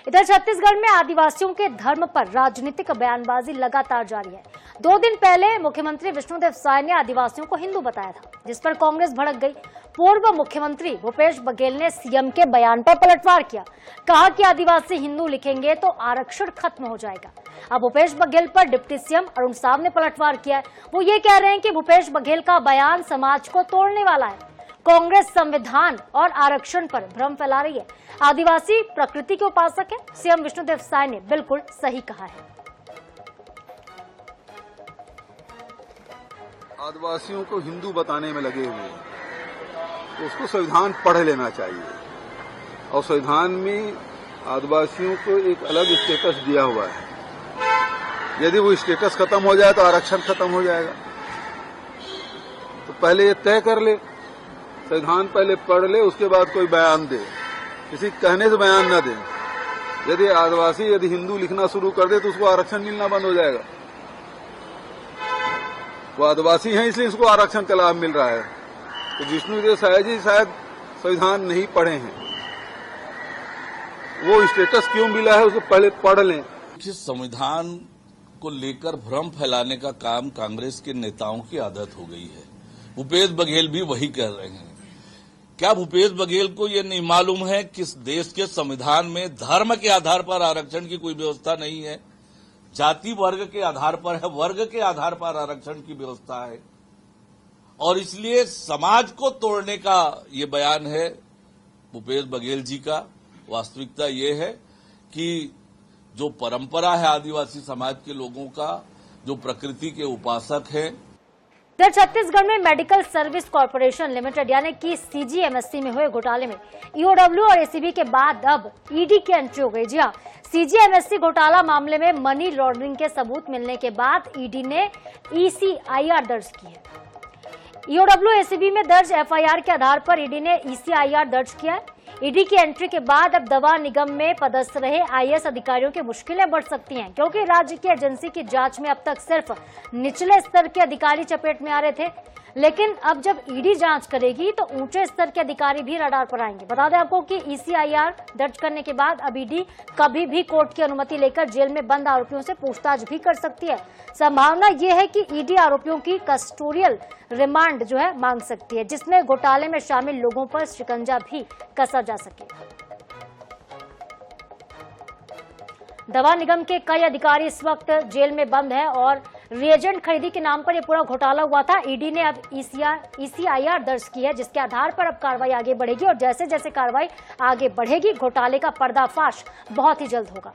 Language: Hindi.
इधर छत्तीसगढ़ में आदिवासियों के धर्म पर राजनीतिक बयानबाजी लगातार जारी है। 2 दिन पहले मुख्यमंत्री विष्णुदेव साय ने आदिवासियों को हिंदू बताया था, जिस पर कांग्रेस भड़क गई। पूर्व मुख्यमंत्री भूपेश बघेल ने सीएम के बयान पर पलटवार किया, कहा कि आदिवासी हिंदू लिखेंगे तो आरक्षण खत्म हो जाएगा। अब भूपेश बघेल पर डिप्टी सीएम अरुण साव ने पलटवार किया है। वो ये कह रहे हैं कि भूपेश बघेल का बयान समाज को तोड़ने वाला है। कांग्रेस संविधान और आरक्षण पर भ्रम फैला रही है। आदिवासी प्रकृति के उपासक है। सीएम विष्णुदेव साय ने बिल्कुल सही कहा है। आदिवासियों को हिंदू बताने में लगे हुए हैं, तो उसको संविधान पढ़ लेना चाहिए। और संविधान में आदिवासियों को एक अलग स्टेटस दिया हुआ है। यदि वो स्टेटस खत्म हो जाए तो आरक्षण खत्म हो जाएगा। तो पहले ये तय कर ले, संविधान पहले पढ़ ले, उसके बाद कोई बयान दे। किसी कहने से बयान न दे। यदि आदिवासी हिंदू लिखना शुरू कर दे तो उसको आरक्षण मिलना बंद हो जाएगा। वो आदिवासी हैं इसलिए इसको आरक्षण का लाभ मिल रहा है। तो विष्णुदेव साय जी शायद संविधान नहीं पढ़े हैं। वो स्टेटस क्यों मिला है उसको पहले पढ़ लें। संविधान को लेकर भ्रम फैलाने का काम कांग्रेस के नेताओं की आदत हो गई है। भूपेश बघेल भी वही कर रहे हैं। क्या भूपेश बघेल को यह नहीं मालूम है कि देश के संविधान में धर्म के आधार पर आरक्षण की कोई व्यवस्था नहीं है? जाति वर्ग के आधार पर है, वर्ग के आधार पर आरक्षण की व्यवस्था है। और इसलिए समाज को तोड़ने का ये बयान है भूपेश बघेल जी का। वास्तविकता ये है कि जो परंपरा है आदिवासी समाज के लोगों का, जो प्रकृति के उपासक हैं। इधर छत्तीसगढ़ में मेडिकल सर्विस कॉर्पोरेशन लिमिटेड यानी कि सीजीएमएससी में हुए घोटाले में ईओडब्ल्यू और एसीबी के बाद अब ईडी की एंट्री हो गई। जी हां, सीजीएमएससी घोटाला मामले में मनी लॉन्ड्रिंग के सबूत मिलने के बाद ईडी ने ईसीआईआर दर्ज की है। ईओडब्ल्यू एसीबी में दर्ज एफआईआर के आधार पर ईडी ने ईसीआईआर दर्ज किया है। ईडी की एंट्री के बाद अब दवा निगम में पदस्थ रहे आईएएस अधिकारियों की मुश्किलें बढ़ सकती हैं, क्योंकि राज्य की एजेंसी की जांच में अब तक सिर्फ निचले स्तर के अधिकारी चपेट में आ रहे थे। लेकिन अब जब ईडी जांच करेगी तो ऊंचे स्तर के अधिकारी भी रडार पर आएंगे। बता दें आपको कि ईसीआईआर दर्ज करने के बाद अब ईडी कभी भी कोर्ट की अनुमति लेकर जेल में बंद आरोपियों से पूछताछ भी कर सकती है। संभावना यह है कि ईडी आरोपियों की कस्टोडियल रिमांड मांग सकती है, जिसमें घोटाले में शामिल लोगों पर शिकंजा भी कसा जा सके। दवा निगम के कई अधिकारी इस वक्त जेल में बंद हैं और रिएजेंट खरीदी के नाम पर यह पूरा घोटाला हुआ था। ईडी ने अब ईसीआईआर दर्ज की है, जिसके आधार पर अब कार्रवाई आगे बढ़ेगी और जैसे जैसे कार्रवाई आगे बढ़ेगी घोटाले का पर्दाफाश बहुत ही जल्द होगा।